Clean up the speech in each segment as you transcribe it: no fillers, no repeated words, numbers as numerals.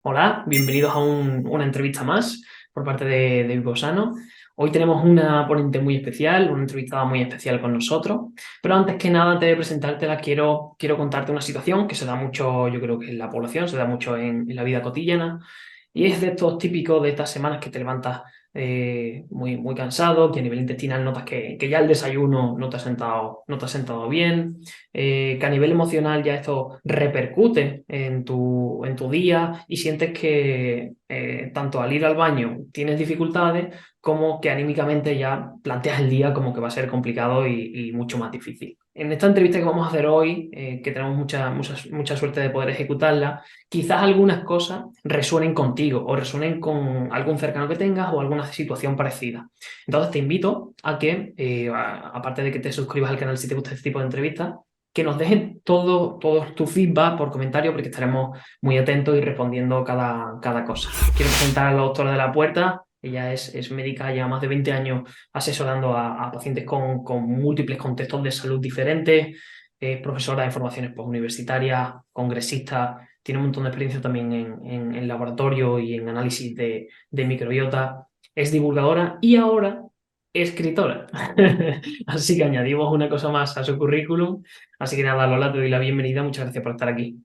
Hola, bienvenidos a una entrevista más por parte de Vivosano. Hoy tenemos una ponente muy especial, una entrevistada muy especial con nosotros, pero antes que nada, antes de presentártela, quiero contarte una situación que se da mucho, yo creo que en la población, se da mucho en la vida cotidiana, y es de estos típicos de estas semanas que te levantas muy cansado, que a nivel intestinal notas que ya el desayuno no te ha sentado bien, que a nivel emocional ya esto repercute en tu día y sientes que tanto al ir al baño tienes dificultades como que anímicamente ya planteas el día como que va a ser complicado y mucho más difícil. En esta entrevista que vamos a hacer hoy, que tenemos mucha suerte de poder ejecutarla, quizás algunas cosas resuenen contigo o resuenen con algún cercano que tengas o alguna situación parecida. Entonces te invito a que, aparte de que te suscribas al canal si te gusta este tipo de entrevistas, que nos dejen todo tu feedback por comentario porque estaremos muy atentos y respondiendo cada cosa. Quiero presentar a la doctora de la Puerta. Ella es médica, lleva más de 20 años asesorando a pacientes con múltiples contextos de salud diferentes, es profesora de formaciones postuniversitarias, congresista, tiene un montón de experiencia también en laboratorio y en análisis de microbiota, es divulgadora y ahora escritora. Así que añadimos una cosa más a su currículum. Así que nada, Lola, te doy la bienvenida. Muchas gracias por estar aquí.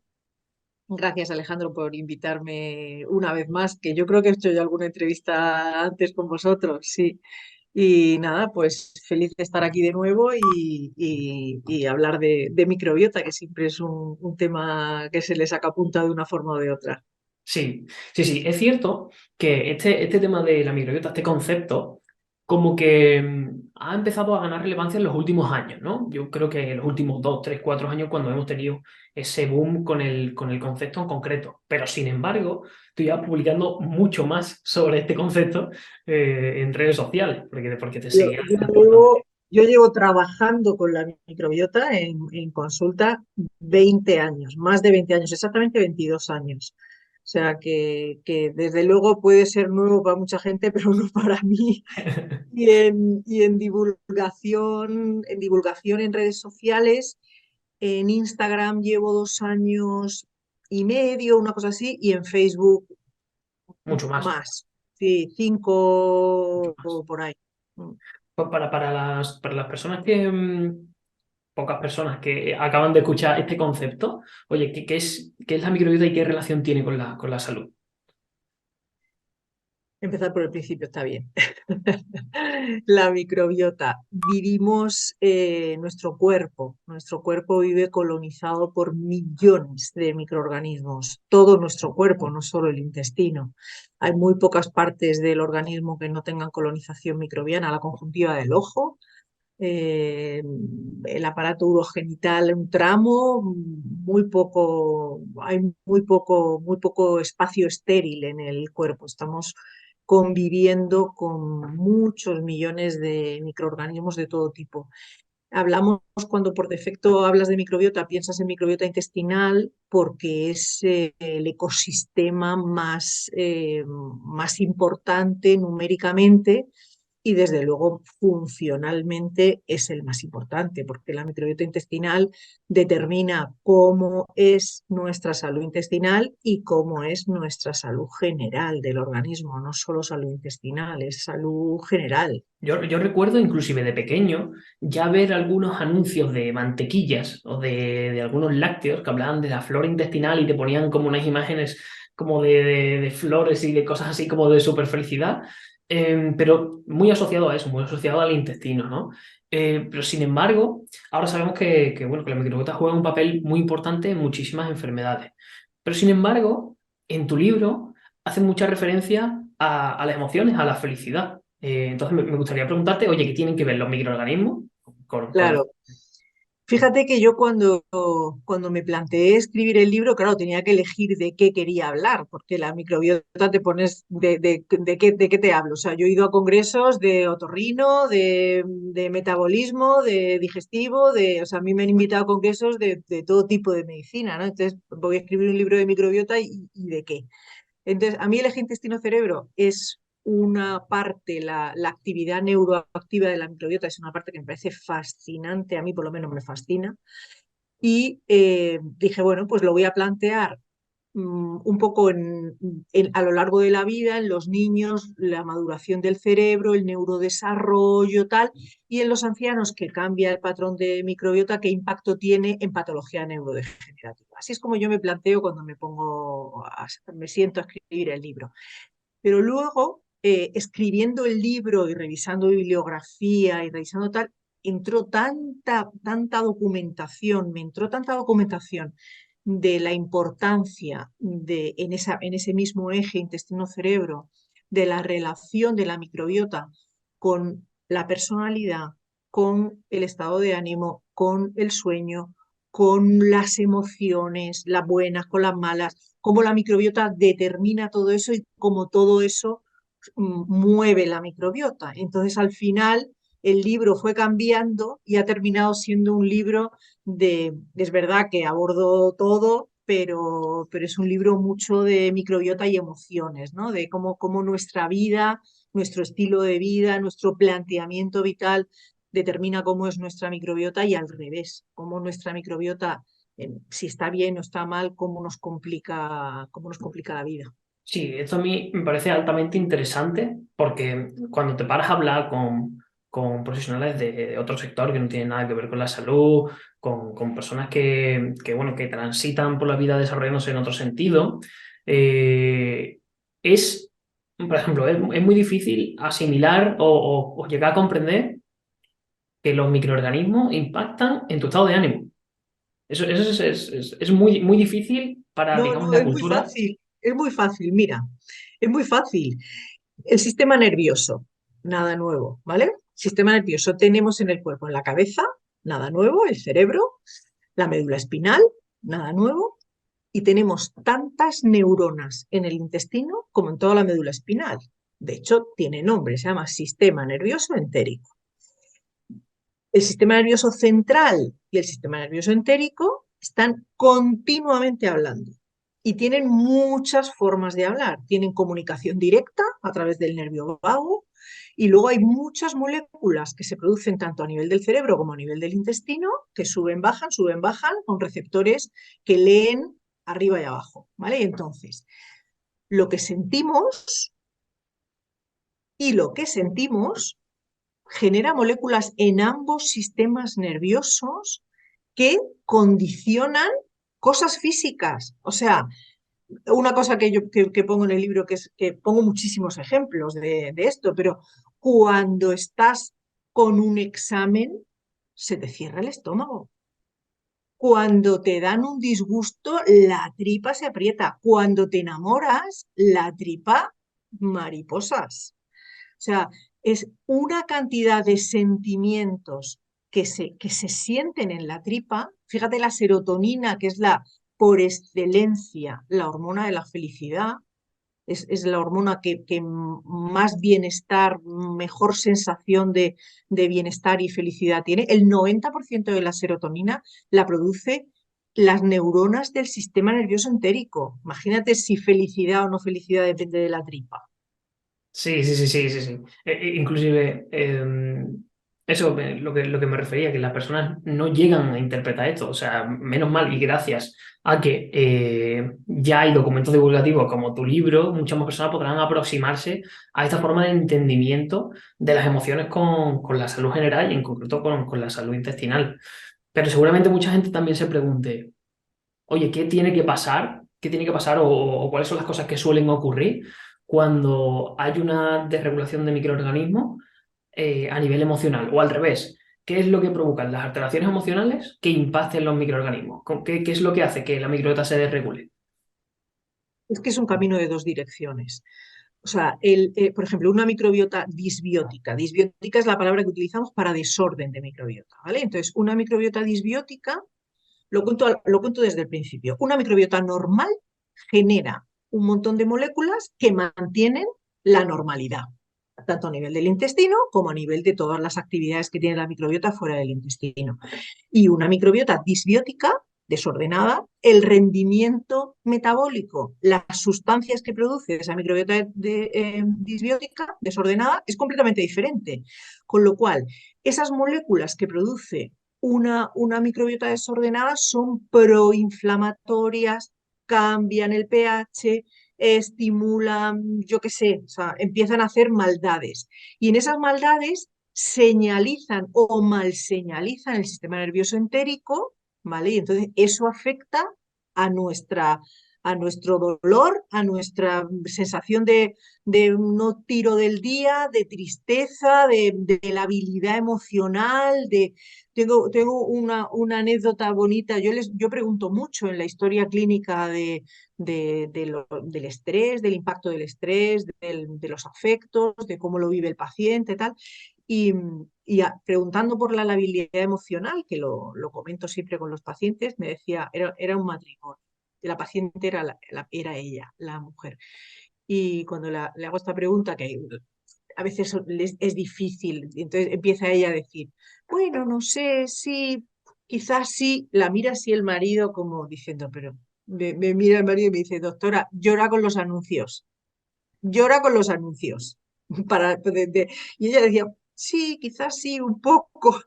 Gracias, Alejandro, por invitarme una vez más, que yo creo que he hecho ya alguna entrevista antes con vosotros, sí. Y nada, pues feliz de estar aquí de nuevo y hablar de microbiota, que siempre es un tema que se le saca punta de una forma o de otra. Sí, sí, sí. Es cierto que este tema de la microbiota, este concepto, como que ha empezado a ganar relevancia en los últimos años, ¿no? Yo creo que en los últimos 2, 3, 4 años cuando hemos tenido ese boom con el concepto en concreto. Pero sin embargo, estoy ya publicando mucho más sobre este concepto en redes sociales, porque te Yo, seguía yo aportando. llevo, yo llevo trabajando con la microbiota en consulta 20 años, más de 20 años, exactamente 22 años. O sea que desde luego puede ser nuevo para mucha gente, pero no para mí. Y en divulgación en redes sociales, en Instagram llevo 2 años y medio, una cosa así, y en Facebook Mucho más, más, sí, mucho 5 más. o por ahí. Pues para las personas pocas personas que acaban de escuchar este concepto, oye, ¿qué es la microbiota y qué relación tiene con la salud? Empezar por el principio está bien. La microbiota. Vivimos nuestro cuerpo vive colonizado por millones de microorganismos. Todo nuestro cuerpo, no solo el intestino. Hay muy pocas partes del organismo que no tengan colonización microbiana. La conjuntiva del ojo, eh, el aparato urogenital, un tramo, hay muy poco espacio estéril en el cuerpo. Estamos conviviendo con muchos millones de microorganismos de todo tipo. Hablamos cuando por defecto hablas de microbiota, piensas en microbiota intestinal porque es el ecosistema más importante numéricamente y desde luego funcionalmente es el más importante, porque la microbiota intestinal determina cómo es nuestra salud intestinal y cómo es nuestra salud general del organismo, no solo salud intestinal, es salud general. Yo recuerdo inclusive de pequeño ya ver algunos anuncios de mantequillas o de algunos lácteos que hablaban de la flora intestinal y te ponían como unas imágenes como de flores y de cosas así como de super felicidad, pero muy asociado a eso, muy asociado al intestino, ¿no? Pero sin embargo, ahora sabemos bueno, que la microbiota juega un papel muy importante en muchísimas enfermedades. Pero sin embargo, en tu libro hace mucha referencia a las emociones, a la felicidad. Entonces me gustaría preguntarte, oye, ¿qué tienen que ver los microorganismos con la... Claro. Fíjate que yo cuando me planteé escribir el libro, claro, tenía que elegir de qué quería hablar, porque la microbiota te pones de qué te hablo. O sea, yo he ido a congresos de otorrino, de metabolismo, de digestivo, o sea, a mí me han invitado a congresos de todo tipo de medicina, ¿no? Entonces, voy a escribir un libro de microbiota y de qué. Entonces, a mí el eje intestino-cerebro es una parte, la actividad neuroactiva de la microbiota es una parte que me parece fascinante, a mí por lo menos me fascina. Y dije, bueno, pues lo voy a plantear un poco a lo largo de la vida, en los niños, la maduración del cerebro, el neurodesarrollo, tal, y en los ancianos que cambia el patrón de microbiota, qué impacto tiene en patología neurodegenerativa. Así es como yo me planteo cuando me siento a escribir el libro. Pero luego, escribiendo el libro y revisando bibliografía y revisando tal, entró tanta documentación, me entró tanta documentación de la importancia en ese mismo eje intestino-cerebro, de la relación de la microbiota con la personalidad, con el estado de ánimo, con el sueño, con las emociones, las buenas, con las malas, cómo la microbiota determina todo eso y cómo todo eso mueve la microbiota. Entonces, al final, el libro fue cambiando y ha terminado siendo un libro es verdad que abordo todo, pero es un libro mucho de microbiota y emociones, ¿no? De cómo nuestra vida, nuestro estilo de vida, nuestro planteamiento vital determina cómo es nuestra microbiota y al revés, cómo nuestra microbiota, si está bien o está mal, cómo nos complica la vida. Sí, esto a mí me parece altamente interesante porque cuando te paras a hablar con profesionales de otro sector que no tienen nada que ver con la salud, con personas bueno, que transitan por la vida desarrollándose en otro sentido, eh, es, por ejemplo, es muy difícil asimilar o llegar a comprender que los microorganismos impactan en tu estado de ánimo. Eso es muy, muy difícil para, No, digamos, no, la cultura. es muy fácil, mira, es muy fácil. El sistema nervioso, nada nuevo, ¿vale? Sistema nervioso tenemos en el cuerpo, en la cabeza, nada nuevo, el cerebro, la médula espinal, nada nuevo, y tenemos tantas neuronas en el intestino como en toda la médula espinal. De hecho, tiene nombre, se llama sistema nervioso entérico. El sistema nervioso central y el sistema nervioso entérico están continuamente hablando y tienen muchas formas de hablar. Tienen comunicación directa a través del nervio vago y luego hay muchas moléculas que se producen tanto a nivel del cerebro como a nivel del intestino que suben, bajan con receptores que leen arriba y abajo, ¿vale? Entonces, lo que sentimos y lo que sentimos genera moléculas en ambos sistemas nerviosos que condicionan cosas físicas. O sea, una cosa que pongo en el libro, que es que pongo muchísimos ejemplos de esto, pero cuando estás con un examen, se te cierra el estómago. Cuando te dan un disgusto, la tripa se aprieta. Cuando te enamoras, la tripa mariposas. O sea, es una cantidad de sentimientos que se sienten en la tripa. Fíjate la serotonina, que es por excelencia, la hormona de la felicidad. Es la hormona que más bienestar, mejor sensación de bienestar y felicidad tiene. El 90% de la serotonina la produce las neuronas del sistema nervioso entérico. Imagínate si felicidad o no felicidad depende de la tripa. Sí, sí, sí, sí, sí, sí. Inclusive, eso, lo que me refería, que las personas no llegan a interpretar esto. O sea, menos mal y gracias a que ya hay documentos divulgativos como tu libro, muchas más personas podrán aproximarse a esta forma de entendimiento de las emociones con la salud general y en concreto con la salud intestinal. Pero seguramente mucha gente también se pregunte, oye, ¿qué tiene que pasar? ¿Qué tiene que pasar o cuáles son las cosas que suelen ocurrir cuando hay una desregulación de microorganismos a nivel emocional? O al revés, ¿qué es lo que provocan las alteraciones emocionales que impacten los microorganismos? ¿Qué es lo que hace que la microbiota se desregule? Es que es un camino de dos direcciones. O sea, por ejemplo, una microbiota disbiótica. Disbiótica es la palabra que utilizamos para desorden de microbiota, ¿vale? Entonces, una microbiota disbiótica, lo cuento desde el principio. Una microbiota normal genera un montón de moléculas que mantienen la normalidad, tanto a nivel del intestino como a nivel de todas las actividades que tiene la microbiota fuera del intestino. Y una microbiota disbiótica, desordenada, el rendimiento metabólico, las sustancias que produce esa microbiota disbiótica, desordenada, es completamente diferente. Con lo cual, esas moléculas que produce una microbiota desordenada son proinflamatorias, cambian el pH, estimulan, yo qué sé, o sea, empiezan a hacer maldades. Y en esas maldades señalizan o mal señalizan el sistema nervioso entérico, ¿vale? Y entonces eso afecta a nuestro dolor, a nuestra sensación de no tiro del día, de tristeza, de labilidad emocional, tengo una anécdota bonita. Yo pregunto mucho en la historia clínica del estrés, del impacto del estrés, de los afectos, de cómo lo vive el paciente, tal. Y, preguntando por la labilidad emocional, que lo comento siempre con los pacientes, me decía, era un matrimonio. La paciente era ella, la mujer. Y cuando le hago esta pregunta, que a veces es difícil, entonces empieza ella a decir, bueno, no sé, sí, quizás sí, la mira así el marido como diciendo, pero me mira el marido y me dice, doctora, llora con los anuncios. Y ella decía, sí, quizás sí, un poco.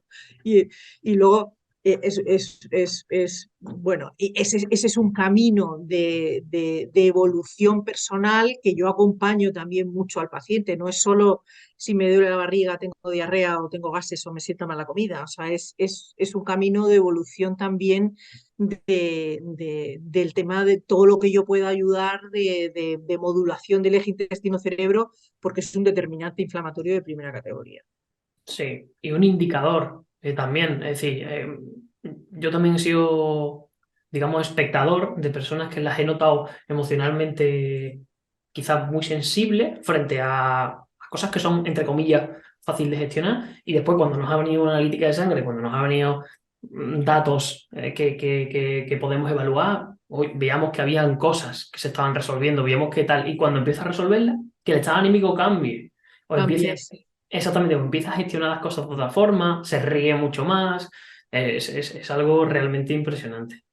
Y, y luego bueno, y ese es un camino de evolución personal que yo acompaño también mucho al paciente. No es solo si me duele la barriga, tengo diarrea o tengo gases o me sienta mal la comida. O sea, es un camino de evolución también del tema de todo lo que yo pueda ayudar de modulación del eje intestino-cerebro, porque es un determinante inflamatorio de primera categoría. Sí, y un indicador también. Es decir, yo también he sido, digamos, espectador de personas que las he notado emocionalmente quizás muy sensibles frente a cosas que son, entre comillas, fácil de gestionar. Y después cuando nos ha venido una analítica de sangre, cuando nos ha venido datos que podemos evaluar, hoy veíamos que habían cosas que se estaban resolviendo, veíamos qué tal. Y cuando empieza a resolverlas, que el estado anímico cambie o empiece. Cambias. Exactamente, pues empieza a gestionar las cosas de otra forma, se ríe mucho más, es algo realmente impresionante.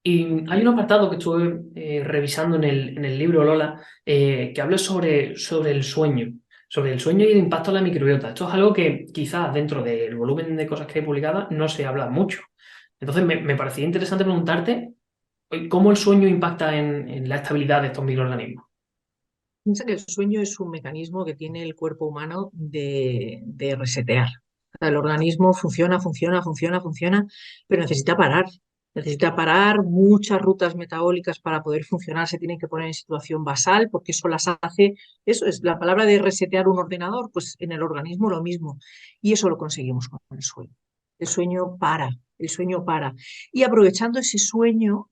Y hay un apartado que estuve revisando en el libro Lola, que habla sobre sobre el sueño y el impacto en la microbiota. Esto es algo que quizás dentro del volumen de cosas que hay publicadas no se habla mucho. Entonces me parecía interesante preguntarte cómo el sueño impacta en la estabilidad de estos microorganismos. Piensa que el sueño es un mecanismo que tiene el cuerpo humano de resetear. O sea, el organismo funciona, pero necesita parar. Necesita parar muchas rutas metabólicas para poder funcionar. Se tienen que poner en situación basal porque eso las hace. Eso es la palabra de resetear un ordenador, pues en el organismo lo mismo. Y eso lo conseguimos con el sueño. El sueño para, el sueño para. Y aprovechando ese sueño,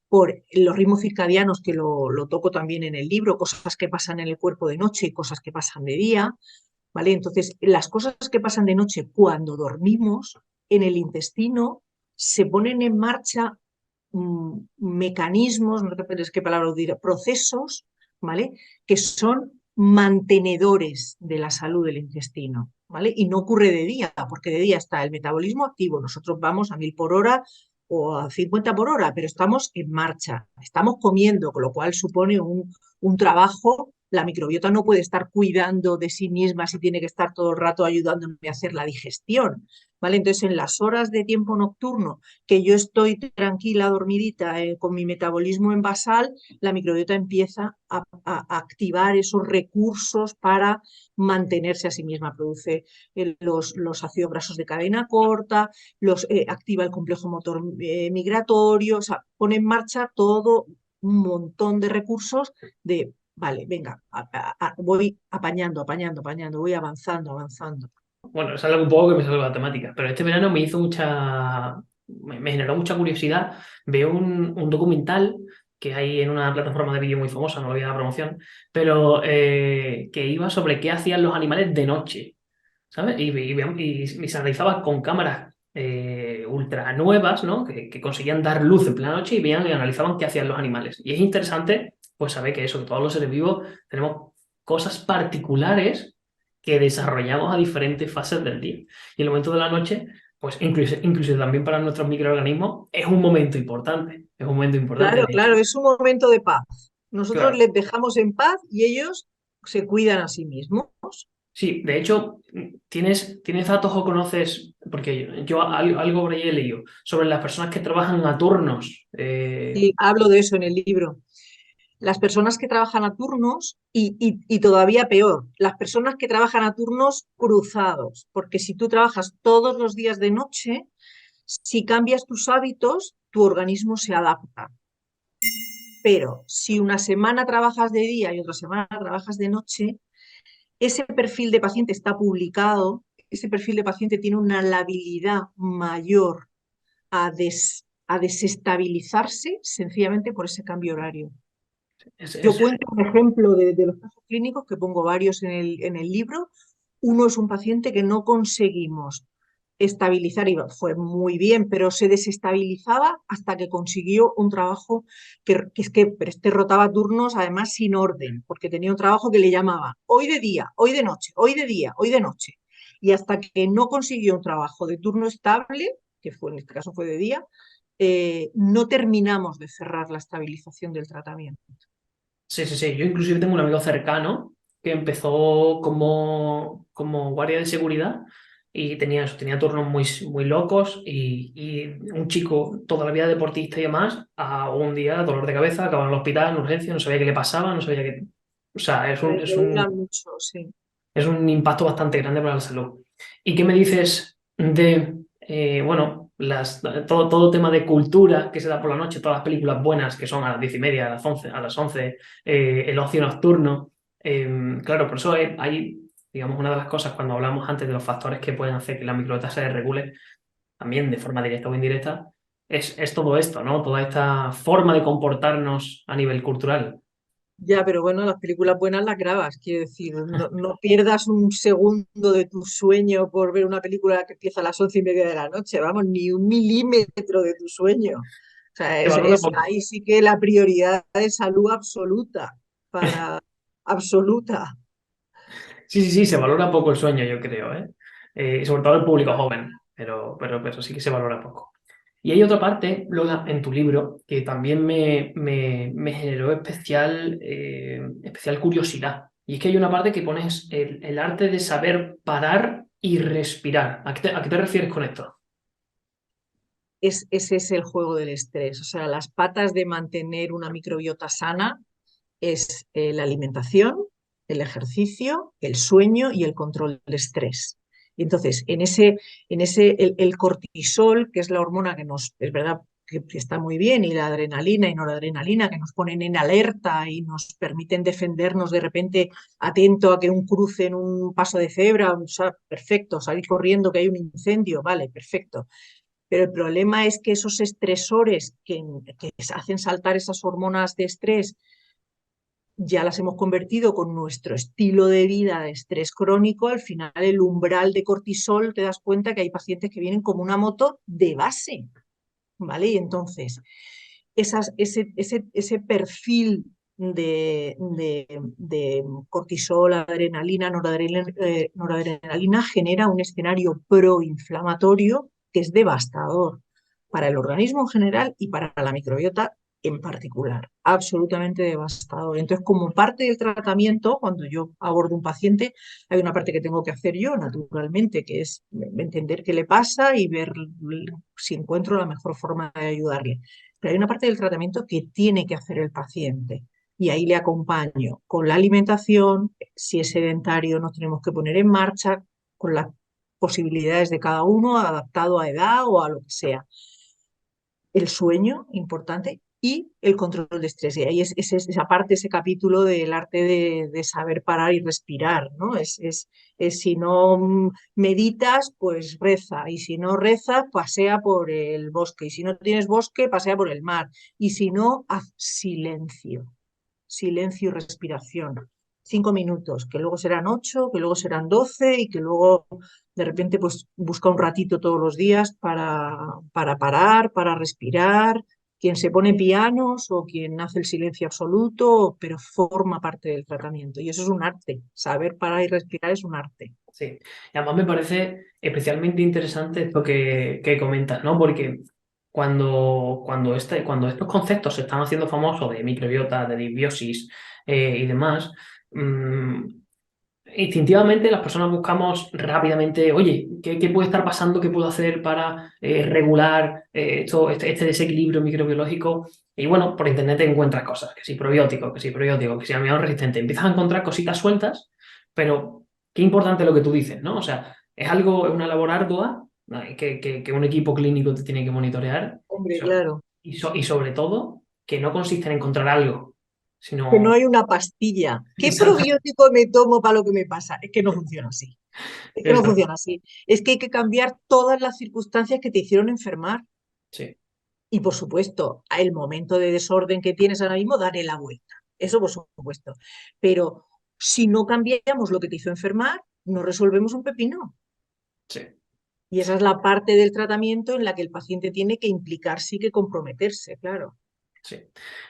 por los ritmos circadianos, que lo toco también en el libro, cosas que pasan en el cuerpo de noche y cosas que pasan de día, ¿vale? Entonces, las cosas que pasan de noche cuando dormimos, en el intestino se ponen en marcha mecanismos, no sé qué palabra diré, procesos, ¿vale? Que son mantenedores de la salud del intestino, ¿vale? Y no ocurre de día, porque de día está el metabolismo activo, nosotros vamos a 1000 por hora o a 50 por hora, pero estamos en marcha, estamos comiendo, con lo cual supone un trabajo. La microbiota no puede estar cuidando de sí misma si tiene que estar todo el rato ayudándome a hacer la digestión, ¿vale? Entonces, en las horas de tiempo nocturno que yo estoy tranquila, dormidita, con mi metabolismo en basal, la microbiota empieza a activar esos recursos para mantenerse a sí misma. Produce los ácidos grasos de cadena corta, activa el complejo motor migratorio, o sea, pone en marcha todo un montón de recursos vale, venga, voy apañando, voy avanzando. Bueno, es algo un poco que me salgo de la temática, pero este verano me generó mucha curiosidad. Veo un documental que hay en una plataforma de vídeo muy famosa, no le voy a dar promoción, pero que iba sobre qué hacían los animales de noche, ¿sabes? Y se analizaba con cámaras ultra nuevas, ¿no? Que conseguían dar luz en plena noche y veían y analizaban qué hacían los animales. Y es interesante, pues, saber que eso, que todos los seres vivos tenemos cosas particulares que desarrollamos a diferentes fases del día. Y el momento de la noche, pues, incluso también para nuestros microorganismos, es un momento importante. Es un momento importante, Claro, de hecho. claro, es un momento de paz. Nosotros Claro. les dejamos en paz y ellos se cuidan a sí mismos. Sí, de hecho, ¿tienes datos o conoces? Porque yo algo por ahí he leído sobre las personas que trabajan a turnos. Y hablo de eso en el libro. Las personas que trabajan a turnos y todavía peor, las personas que trabajan a turnos cruzados, porque si tú trabajas todos los días de noche, si cambias tus hábitos, tu organismo se adapta. Pero si una semana trabajas de día y otra semana trabajas de noche, ese perfil de paciente está publicado, ese perfil de paciente tiene una labilidad mayor a desestabilizarse sencillamente por ese cambio horario. Es, Yo es- cuento un ejemplo de los casos clínicos, que pongo varios en el libro. Uno es un paciente que no conseguimos estabilizar, y fue muy bien, pero se desestabilizaba hasta que consiguió un trabajo pero este rotaba turnos además sin orden, porque tenía un trabajo que le llamaba hoy de día, hoy de noche, hoy de día, hoy de noche. Y hasta que no consiguió un trabajo de turno estable, que fue en este caso fue de día, no terminamos de cerrar la estabilización del tratamiento. sí, sí, sí. Yo inclusive tengo un amigo cercano que empezó como guardia de seguridad y tenía eso, tenía turnos muy, muy locos y un chico toda la vida deportista y demás, a un día dolor de cabeza, acababa en el hospital, en urgencia, no sabía qué le pasaba, no sabía qué... O sea, Regulan mucho, sí. es un impacto bastante grande para la salud. ¿Y qué me dices de, bueno, todo tema de cultura que se da por la noche, todas las películas buenas que son a las 10:30, a las 11, el ocio nocturno? Claro, por eso hay, digamos, una de las cosas cuando hablamos antes de los factores que pueden hacer que la microbiota se regule, también de forma directa o indirecta, es todo esto, ¿no? Toda esta forma de comportarnos a nivel cultural. Ya, pero bueno, las películas buenas las grabas, quiero decir, no, no pierdas un segundo de tu sueño por ver una película que empieza a las 11:30 de la noche, vamos, ni un milímetro de tu sueño. O sea, Se valora poco. ahí sí que la prioridad es salud absoluta, para absoluta. Sí, sí, sí, se valora poco el sueño, yo creo, ¿eh? Sobre todo el público joven, pero sí que se valora poco. Y hay otra parte, Lola, en tu libro, que también me generó especial curiosidad. Y es que hay una parte que pones el arte de saber parar y respirar. ¿A qué te refieres con esto? Ese es el juego del estrés. O sea, las patas de mantener una microbiota sana es la alimentación, el ejercicio, el sueño y el control del estrés. Y entonces, el cortisol, que es la hormona que es verdad que está muy bien, y la adrenalina y noradrenalina, que nos ponen en alerta y nos permiten defendernos de repente, atento a que un cruce en un paso de cebra, perfecto, salir corriendo que hay un incendio, vale, perfecto. Pero el problema es que esos estresores que hacen saltar esas hormonas de estrés ya las hemos convertido con nuestro estilo de vida de estrés crónico. Al final el umbral de cortisol, te das cuenta que hay pacientes que vienen como una moto de base, ¿vale? Y entonces ese perfil de cortisol, adrenalina, noradrenalina genera un escenario proinflamatorio que es devastador para el organismo en general y para la microbiota en particular, absolutamente devastador. Entonces, como parte del tratamiento, cuando yo abordo un paciente, hay una parte que tengo que hacer yo, naturalmente, que es entender qué le pasa y ver si encuentro la mejor forma de ayudarle. Pero hay una parte del tratamiento que tiene que hacer el paciente. Y ahí le acompaño con la alimentación, si es sedentario nos tenemos que poner en marcha, con las posibilidades de cada uno, adaptado a edad o a lo que sea. El sueño, importante, y el control de estrés. Y ahí esa parte, ese capítulo del arte de saber parar y respirar, ¿no? Si no meditas, pues reza, y si no rezas, pasea por el bosque, y si no tienes bosque, pasea por el mar, y si no, haz silencio, silencio y respiración. 5 minutos, que luego serán 8, que luego serán 12 y que luego de repente pues busca un ratito todos los días para parar, para respirar, quien se pone pianos o quien hace el silencio absoluto, pero forma parte del tratamiento. Y eso es un arte, saber parar y respirar es un arte. Sí, y además me parece especialmente interesante esto que comentas, ¿no? Porque cuando estos conceptos se están haciendo famosos de microbiota, de disbiosis y demás, mm, instintivamente las personas buscamos rápidamente, oye, ¿qué puede estar pasando? ¿Qué puedo hacer para regular este desequilibrio microbiológico? Y bueno, por internet te encuentras cosas, que si probióticos, que si probióticos, que si almidón resistente. Empiezas a encontrar cositas sueltas, pero qué importante lo que tú dices, ¿no? O sea, es una labor ardua, ¿no? Que un equipo clínico te tiene que monitorear Hombre, claro. y sobre todo que no consiste en encontrar algo, Que no sino hay una pastilla. ¿Qué exactamente, probiótico me tomo para lo que me pasa? Es que no funciona así. Es que no funciona así. Es que hay que cambiar todas las circunstancias que te hicieron enfermar. sí, Y por supuesto, el momento de desorden que tienes ahora mismo, daré la vuelta. Eso por supuesto. Pero si no cambiamos lo que te hizo enfermar, no resolvemos un pepino. sí. Y esa es la parte del tratamiento en la que el paciente tiene que implicarse y que comprometerse, claro. Sí.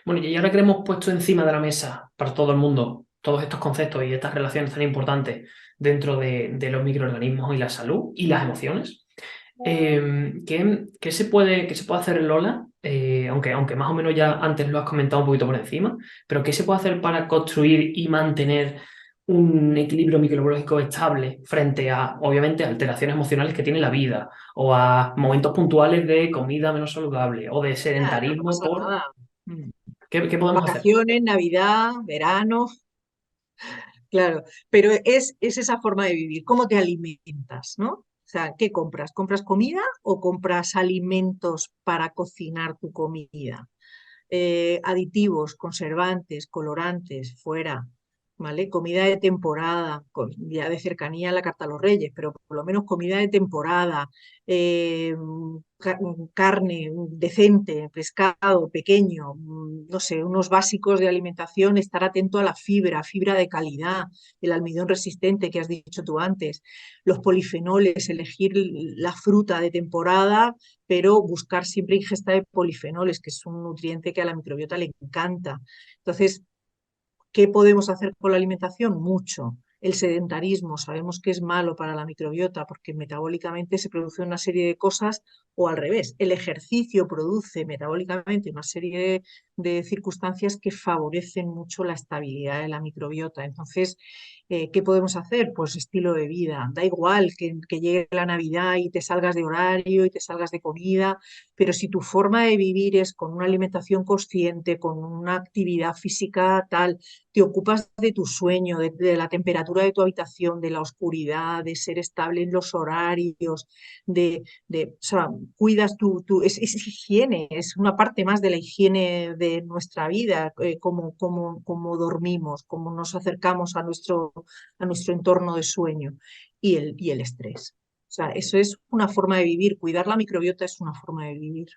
Bueno, y ahora que hemos puesto encima de la mesa para todo el mundo todos estos conceptos y estas relaciones tan importantes dentro de los microorganismos y la salud y las emociones, qué se puede hacer, Lola? Aunque más o menos ya antes lo has comentado un poquito por encima, pero ¿qué se puede hacer para construir y mantener un equilibrio microbiológico estable frente a, obviamente, alteraciones emocionales que tiene la vida o a momentos puntuales de comida menos saludable o de Nada, no sedentarismo pasa por... nada. Mm. ¿Qué podemos hacer? Vacaciones, Navidad, verano, claro. Pero es esa forma de vivir. ¿Cómo te alimentas, no? O sea, ¿qué compras? ¿Compras comida o compras alimentos para cocinar tu comida? Aditivos, conservantes, colorantes, fuera, ¿vale? Comida de temporada, ya de cercanía a la carta a los reyes, pero por lo menos comida de temporada, eh, carne decente, pescado pequeño, no sé, unos básicos de alimentación, estar atento a la fibra, fibra de calidad, el almidón resistente que has dicho tú antes, los polifenoles, elegir la fruta de temporada pero buscar siempre ingesta de polifenoles, que es un nutriente que a la microbiota le encanta. Entonces, ¿qué podemos hacer con la alimentación? Mucho. El sedentarismo sabemos que es malo para la microbiota porque metabólicamente se produce una serie de cosas o al revés. El ejercicio produce metabólicamente una serie de circunstancias que favorecen mucho la estabilidad de la microbiota. Entonces, ¿qué podemos hacer? Pues estilo de vida. Da igual que llegue la Navidad y te salgas de horario y te salgas de comida, pero si tu forma de vivir es con una alimentación consciente, con una actividad física tal, te ocupas de tu sueño, de la temperatura de tu habitación, de la oscuridad, de ser estable en los horarios, o sea, cuidas es higiene, es una parte más de la higiene de nuestra vida, cómo dormimos, cómo nos acercamos a nuestro entorno de sueño y el estrés. O sea, eso es una forma de vivir, cuidar la microbiota es una forma de vivir.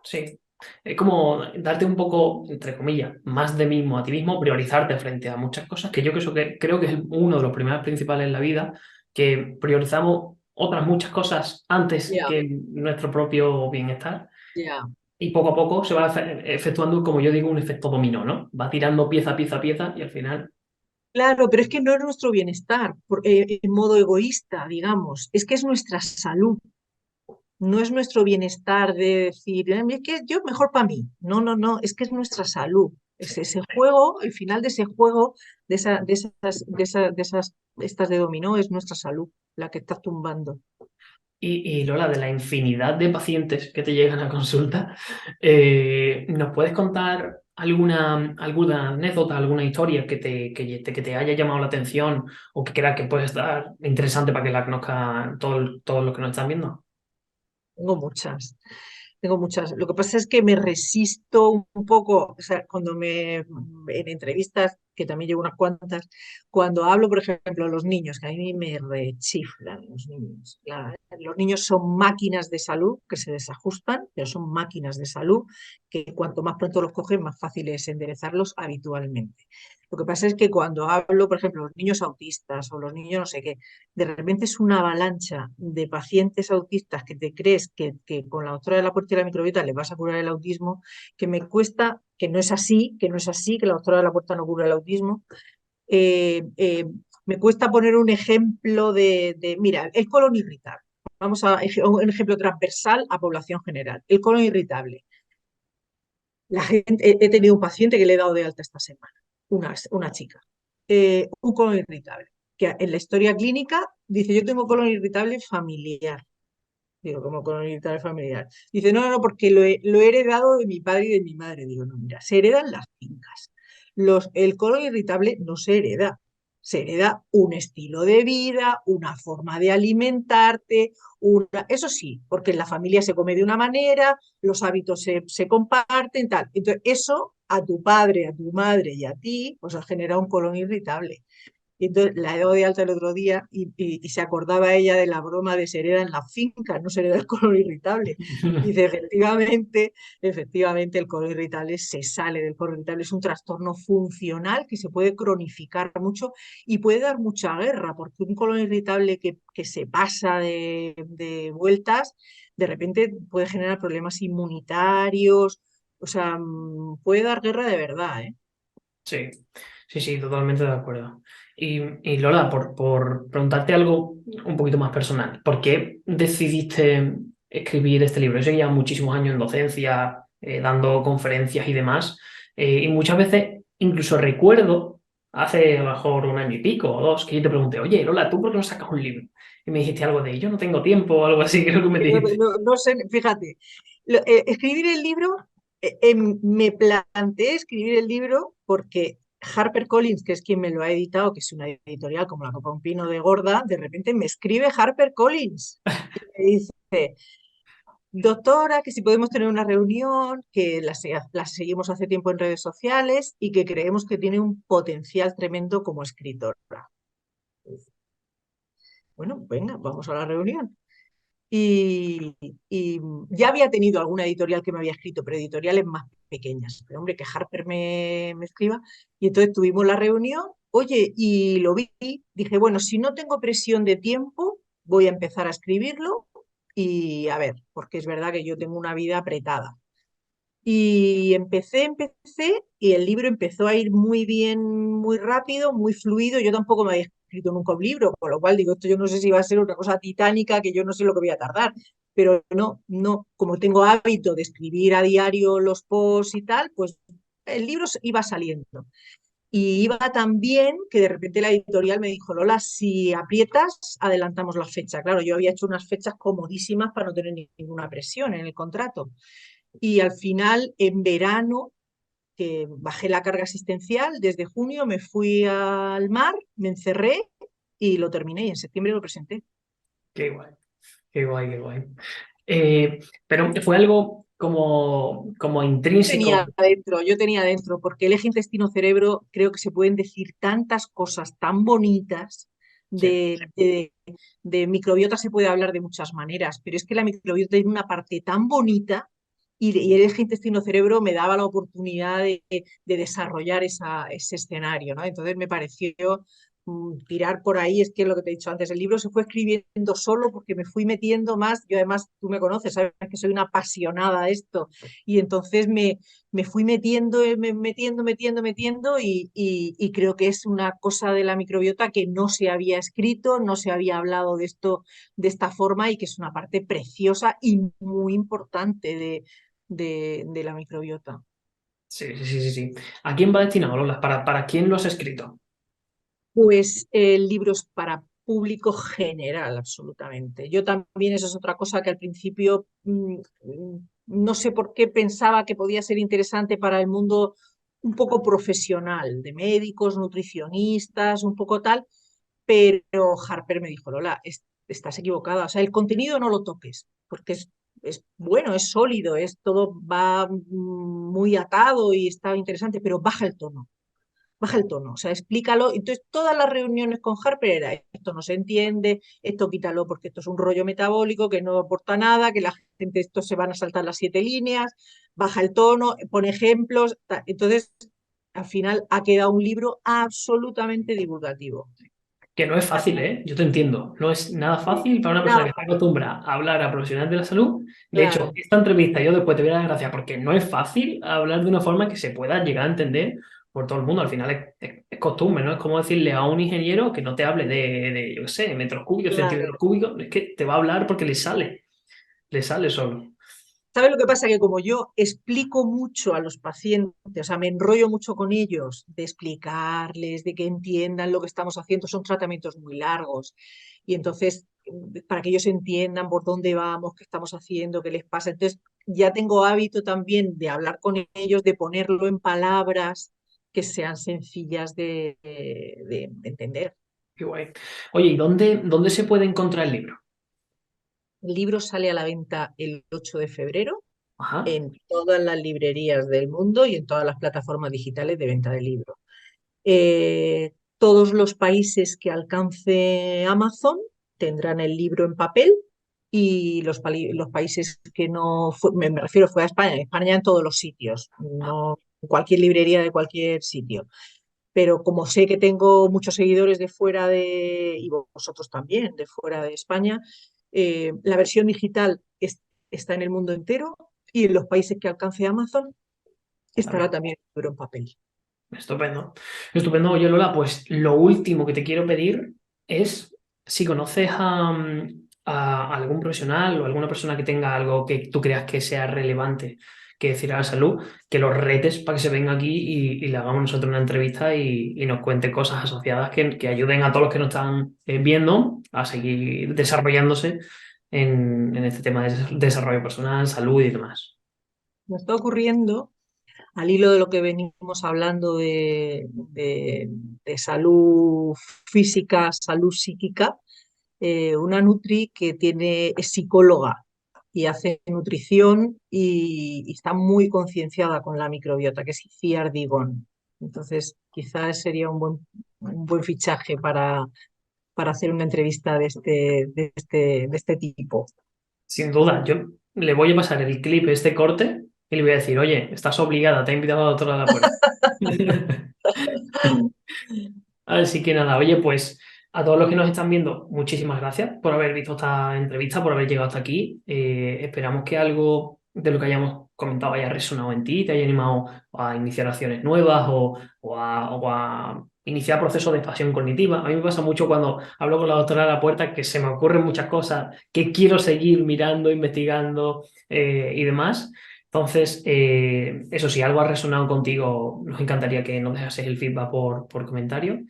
Sí. Es como darte un poco, entre comillas, más de mismo a ti mismo, priorizarte frente a muchas cosas que yo creo que es uno de los primeros principales en la vida, que priorizamos otras muchas cosas antes Ya, que nuestro propio bienestar. ya. Y poco a poco se va efectuando, como yo digo, un efecto dominó, ¿no? Va tirando pieza, pieza, pieza y al final, Claro, pero es que no es nuestro bienestar, en modo egoísta, digamos, es que es nuestra salud, no es nuestro bienestar de decir, Es que yo mejor para mí". No, no, no, es que es nuestra salud. Es sí. ese juego, el final de ese juego, de esas, estas de dominó, es nuestra salud la que está tumbando. Y Lola, de la infinidad de pacientes que te llegan a consulta, ¿nos puedes contar alguna anécdota, alguna historia que te haya llamado la atención o que creas que puede estar interesante para que la conozcan todos los que nos están viendo? Tengo muchas. Tengo muchas. Lo que pasa es que me resisto un poco, o sea, en entrevistas, que también llevo unas cuantas, cuando hablo, por ejemplo, de los niños, que a mí me rechiflan los niños. Los niños son máquinas de salud que se desajustan, pero son máquinas de salud que cuanto más pronto los cogen, más fácil es enderezarlos habitualmente. Lo que pasa es que cuando hablo, por ejemplo, los niños autistas o los niños no sé qué, de repente es una avalancha de pacientes autistas que te crees que con la doctora de la puerta y la microbiota le vas a curar el autismo, que me cuesta, que no es así, que no es así, que la doctora de la puerta no cura el autismo. Eh, eh, Me cuesta poner un ejemplo mira, el colon irritable. Vamos a un ejemplo transversal a población general. El colon irritable. He tenido un paciente que le he dado de alta esta semana, una chica, un colon irritable. que en la historia clínica dice, yo tengo colon irritable familiar. Digo, ¿cómo colon irritable familiar? Dice, no, no, porque lo he heredado de mi padre y de mi madre. Digo, no, mira, se heredan las fincas. El colon irritable no se hereda un estilo de vida, una forma de alimentarte, eso sí, porque en la familia se come de una manera, los hábitos se comparten, tal. Entonces, eso a tu padre, a tu madre y a ti, pues ha generado un colon irritable. Y entonces la he dado de alta el otro día y se acordaba ella de la broma de se hereda en la finca, no se hereda el colon irritable. Y dice, efectivamente el colon irritable se sale del colon irritable, es un trastorno funcional que se puede cronificar mucho y puede dar mucha guerra, porque un colon irritable que se pasa de vueltas, de repente puede generar problemas inmunitarios, o sea, puede dar guerra de verdad, ¿eh? Sí, sí, sí, totalmente de acuerdo. Y Lola, por preguntarte algo un poquito más personal, ¿por qué decidiste escribir este libro? Yo sé que llevas muchísimos años en docencia, dando conferencias y demás, y muchas veces incluso recuerdo, hace a lo mejor un año y pico o dos, que yo te pregunté, oye, Lola, ¿tú por qué no sacas un libro? Y me dijiste algo de, yo no tengo tiempo o algo así, creo que me dijiste. No sé, fíjate, escribir el libro, me planteé escribir el libro porque HarperCollins, que es quien me lo ha editado, que es una editorial como la Copa Un Pino de Gorda, de repente me escribe HarperCollins y me dice, doctora, que si podemos tener una reunión, que la seguimos hace tiempo en redes sociales y que creemos que tiene un potencial tremendo como escritora. Bueno, venga, vamos a la reunión. Y, y ya había tenido alguna editorial que me había escrito, pero editoriales más pequeñas. Pero hombre, que Harper me escriba. Y entonces tuvimos la reunión, oye, y lo vi, dije, bueno, si no tengo presión de tiempo, voy a empezar a escribirlo y a ver, porque es verdad que yo tengo una vida apretada. Y empecé y el libro empezó a ir muy bien, muy rápido, muy fluido. Yo tampoco me había escrito nunca un libro, con lo cual digo, esto yo no sé si va a ser una cosa titánica, que yo no sé lo que voy a tardar. Pero no, no, como tengo hábito de escribir a diario los posts y tal, pues el libro iba saliendo. Y iba tan bien que de repente la editorial me dijo, Lola, si aprietas, adelantamos la fecha. Claro, yo había hecho unas fechas comodísimas para no tener ninguna presión en el contrato. Y al final, en verano, que bajé la carga asistencial, desde junio me fui al mar, me encerré y lo terminé y en septiembre lo presenté. Qué guay, qué guay, qué guay. Pero fue algo como intrínseco. Yo tenía adentro, porque el eje intestino-cerebro creo que se pueden decir tantas cosas tan bonitas. Sí. De microbiota se puede hablar de muchas maneras, pero es que la microbiota tiene una parte tan bonita y el eje intestino-cerebro me daba la oportunidad de desarrollar ese escenario, ¿no? Entonces me pareció tirar por ahí, es que lo que te he dicho antes, el libro se fue escribiendo solo porque me fui metiendo más, yo además tú me conoces, sabes que soy una apasionada de esto, y entonces me fui metiendo y creo que es una cosa de la microbiota que no se había escrito, no se había hablado de esto de esta forma y que es una parte preciosa y muy importante de la microbiota. Sí, sí, sí, sí, sí. ¿A quién va destinado, Lola? ¿Para quién lo has escrito? Pues el libro es para público general, absolutamente. Yo también, eso es otra cosa que al principio no sé por qué pensaba que podía ser interesante para el mundo un poco profesional, de médicos, nutricionistas, un poco tal, pero Harper me dijo, Lola, estás equivocada, o sea, el contenido no lo toques, porque es bueno, es sólido, es todo va muy atado y está interesante, pero baja el tono, o sea, explícalo. Entonces, todas las reuniones con Harper era, esto no se entiende, esto quítalo porque esto es un rollo metabólico que no aporta nada, que la gente, esto se van a saltar las 7 líneas, baja el tono, pone ejemplos. Entonces, al final ha quedado un libro absolutamente divulgativo. Que no es fácil, ¿eh? Yo te entiendo. No es nada fácil para una persona que Nada, está acostumbrada a hablar a profesionales de la salud. De hecho, claro, esta entrevista yo después te voy a dar gracias porque no es fácil hablar de una forma que se pueda llegar a entender por todo el mundo. Al final es costumbre, ¿no? Es como decirle a un ingeniero que no te hable yo qué sé, metros cúbicos, claro. centímetros cúbicos. Es que te va a hablar porque le sale solo. ¿Sabes lo que pasa? Que como yo explico mucho a los pacientes, o sea, me enrollo mucho con ellos, de explicarles, de que entiendan lo que estamos haciendo, son tratamientos muy largos. Y entonces, para que ellos entiendan por dónde vamos, qué estamos haciendo, qué les pasa. Entonces, ya tengo hábito también de hablar con ellos, de ponerlo en palabras que sean sencillas de entender. Qué guay. Oye, ¿y dónde se puede encontrar el libro? El libro sale a la venta el 8 de febrero Ajá. en todas las librerías del mundo y en todas las plataformas digitales de venta de libros. Todos los países que alcance Amazon tendrán el libro en papel y los países que no, me refiero, fue a España, en España en todos los sitios, no en cualquier librería de cualquier sitio. Pero como sé que tengo muchos seguidores de fuera y vosotros también, de fuera de España, la versión digital está en el mundo entero y en los países que alcance Amazon estará También. también el libro en papel. Estupendo. Estupendo. Oye, Lola, pues lo último que te quiero pedir es si conoces a algún profesional o alguna persona que tenga algo que tú creas que sea relevante que decir a la salud, que los retes para que se venga aquí y le hagamos nosotros una entrevista y nos cuente cosas asociadas que ayuden a todos los que nos están viendo a seguir desarrollándose en este tema de desarrollo personal, salud y demás. Me está ocurriendo, al hilo de lo que venimos hablando de salud física, salud psíquica, una Nutri que es psicóloga y hace nutrición y está muy concienciada con la microbiota, que es Iciar Digón. Entonces, quizás sería un buen fichaje para hacer una entrevista de este tipo. Sin duda, yo le voy a pasar el clip, este corte, y le voy a decir, oye, estás obligada, te ha invitado a la doctora a la puerta. Así que nada, oye, pues a todos los que nos están viendo, muchísimas gracias por haber visto esta entrevista, por haber llegado hasta aquí. Esperamos que algo de lo que hayamos comentado haya resonado en ti, te haya animado a iniciar acciones nuevas o a iniciar procesos de expansión cognitiva. A mí me pasa mucho cuando hablo con la doctora a la puerta que se me ocurren muchas cosas que quiero seguir mirando, investigando y demás. Entonces, eso sí, algo ha resonado contigo, nos encantaría que nos dejases el feedback por comentario.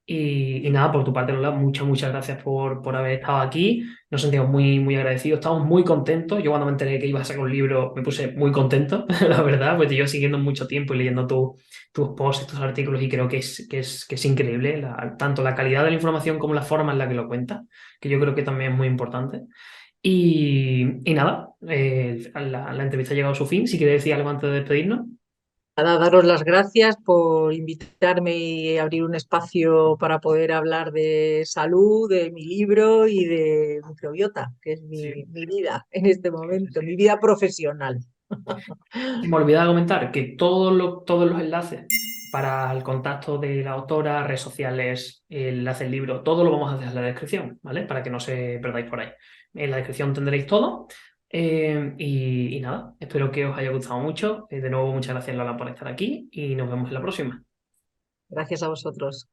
Y nada, por tu parte, Lola, muchas gracias por haber estado aquí. Nos sentimos muy agradecidos, estamos muy contentos. Yo cuando me enteré que ibas a sacar un libro me puse muy contento, la verdad, pues te llevo siguiendo mucho tiempo y leyendo tus posts, tus artículos y creo que es increíble, tanto la calidad de la información como la forma en la que lo cuentas, que yo creo que también es muy importante. Y nada, la entrevista ha llegado a su fin. Si quieres decir algo antes de despedirnos. Nada, daros las gracias por invitarme y abrir un espacio para poder hablar de salud, de mi libro y de microbiota, que es mi, Sí. mi vida en este Sí, momento, sí. mi vida profesional. Se me olvidaba comentar que todos los enlaces para el contacto de la autora, redes sociales, el enlace del libro, todo lo vamos a hacer en la descripción, ¿vale? Para que no se perdáis por ahí. En la descripción tendréis todo. Y nada, espero que os haya gustado mucho. De nuevo, muchas gracias, Lola, por estar aquí y nos vemos en la próxima. Gracias a vosotros.